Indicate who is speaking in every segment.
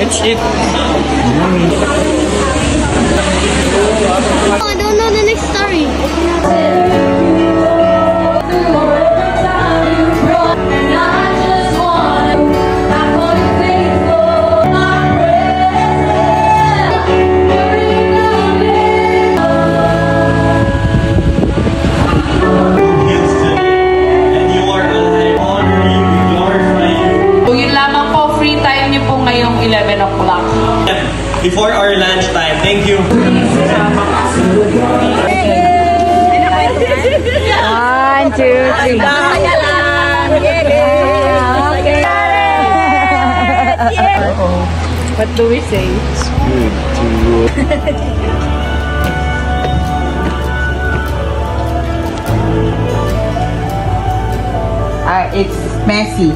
Speaker 1: Let's eat.
Speaker 2: Oh, I don't know the next story.
Speaker 1: Before our lunch time. Thank you.
Speaker 3: 1, 2, 3. What do we say?
Speaker 4: It's good to...
Speaker 3: It's messy.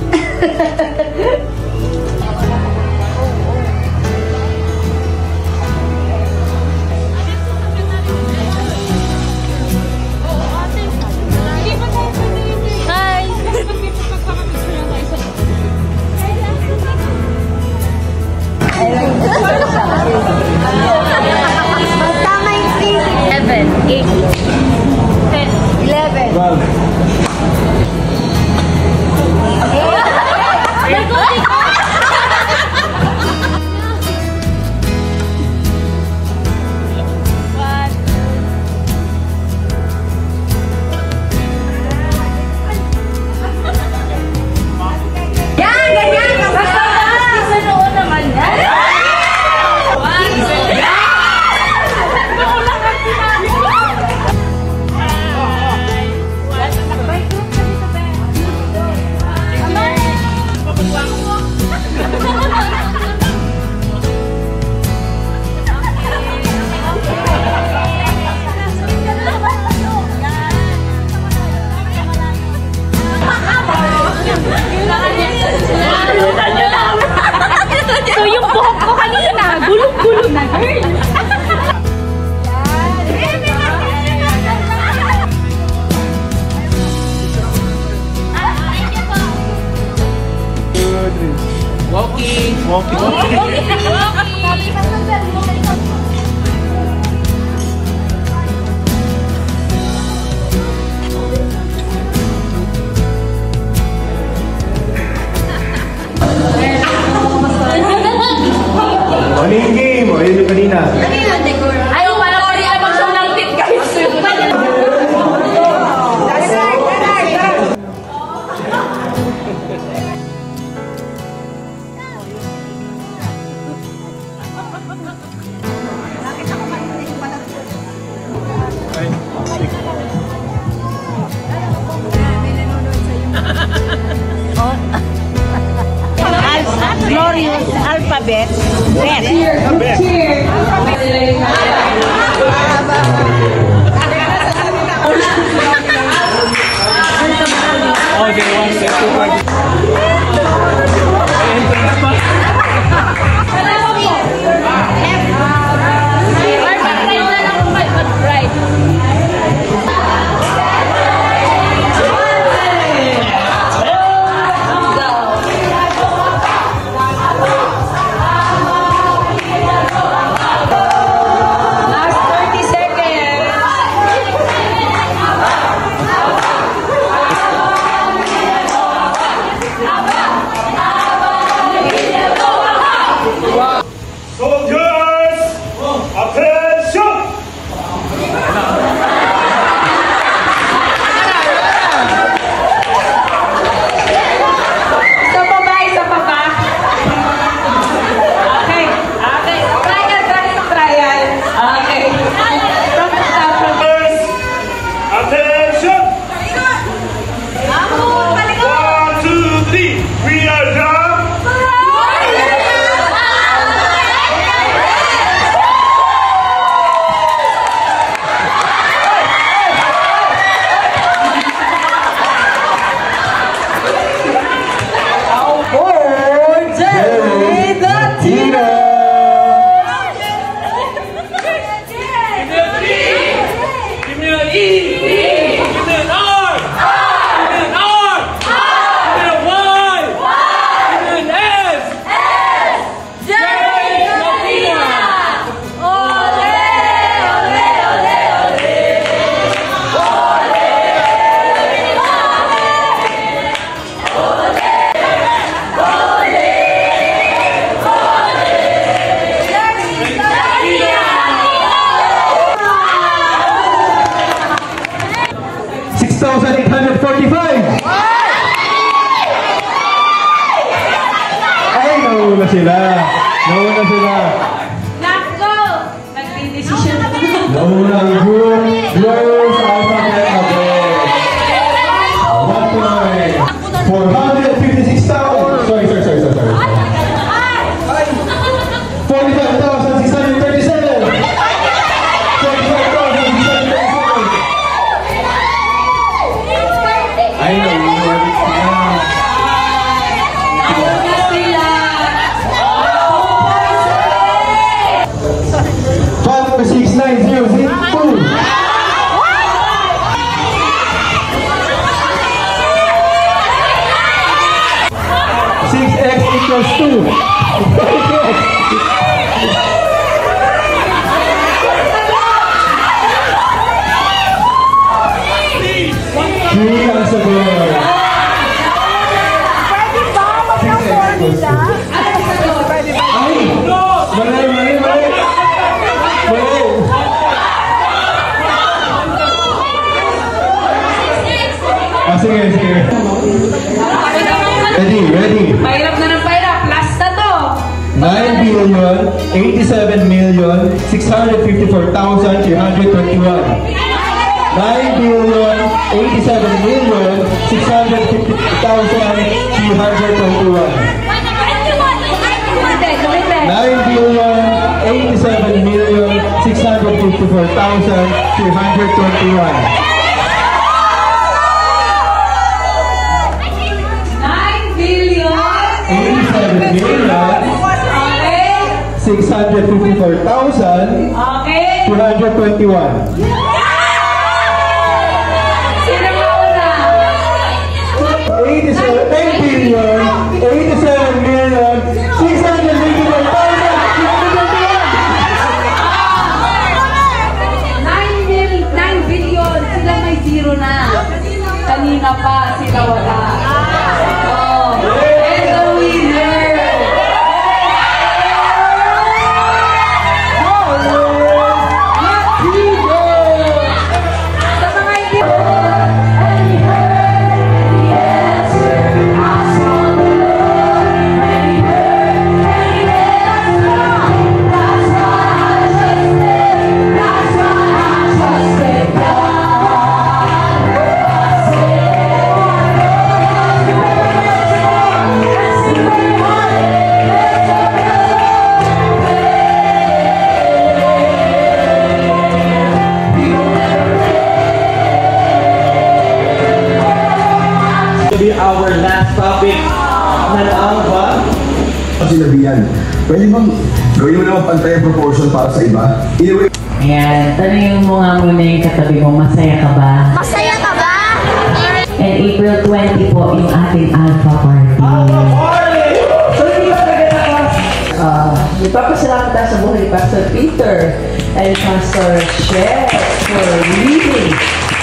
Speaker 2: So yung buhok ko kanina, gulong-gulong na girl.
Speaker 1: Walking.
Speaker 4: Ano yung game? O yun yung kanina?
Speaker 2: Ayaw pala ko rin mag-show ng tip guys.
Speaker 3: Glorious alphabet.
Speaker 1: Oh, they want to
Speaker 4: 6,845. Ay, nauna sila. Nauna sila.
Speaker 2: Let's go! Nagdidesisyon na.
Speaker 4: Nauna ang group. Rose Alphabet Abel. 1 point. 456,000. Sorry. 45,637. 45,637. Ay, nauna sila.
Speaker 2: Nauna sila.
Speaker 4: 5,690,2. 6x equals 2. Three ang sagot. Ay! Mali! Sige. Ready.
Speaker 2: Pahirap na ng pahirap. Last na to.
Speaker 4: 9,087,654,321. 9,087,654,321. 654,221.
Speaker 2: Okay. Sino mauna? 9 billion. Sila may zero na. Kanina pa sila wala. Oh. And the winner.
Speaker 1: Our last topic na alpha.
Speaker 4: Sinabihan, pwede bang gawin mo naman pantay ang proportion para sa iba? Anyway,
Speaker 5: Ayan, tanongin mo nga muna yung katabi mo, masaya ka ba?
Speaker 6: Masaya ka ba?
Speaker 5: And April 20 po yung ating Alpha Party.
Speaker 3: So, hindi ba nagpapasalamat tayo sa buhay ni Pastor Peter and Pastor Shed for leading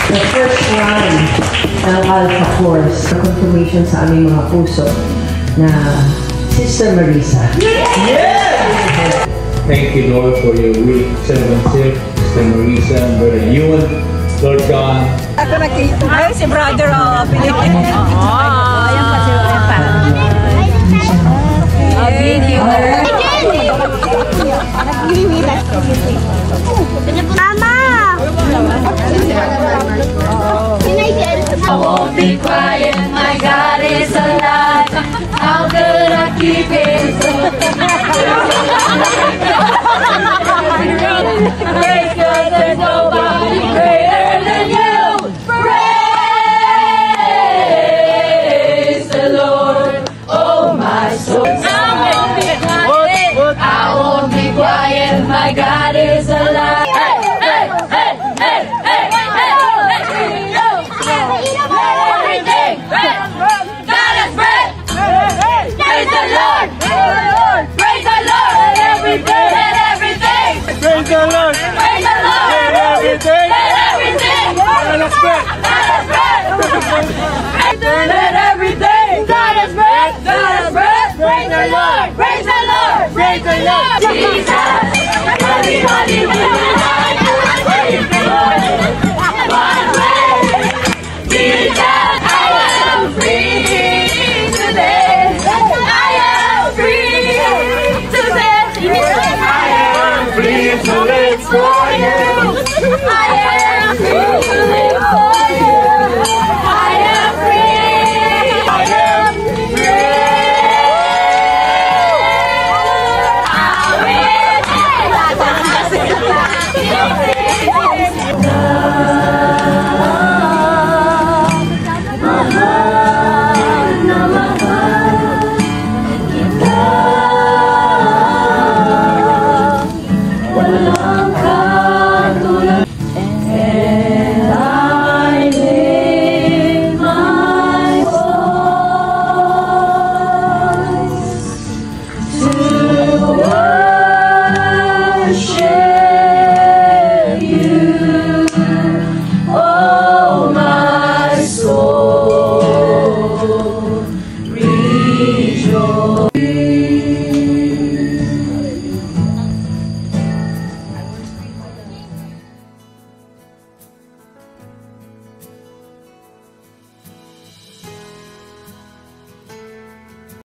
Speaker 3: the first round ng Alpha Course na confirmation sa aming mga puso na Sister Marisa.
Speaker 7: Thank you, Lord, for your weak servantship, Sister Marisa, Brother Ewan, Lord God.
Speaker 3: Ako nakita. Ay, si Brother Philippine. Ayan pa siya. Ayan pa. Video.
Speaker 6: Mama!
Speaker 2: I won't be quiet, my God is alive. How could I keep it so? Praise God, there's nobody greater than you. Praise the Lord, oh my soul. I won't be quiet, my God is alive. Let everything God has breath, God has breath. Praise the Lord, praise the Lord, praise the Lord. Jesus, hallelujah, hallelujah, praise the Lord.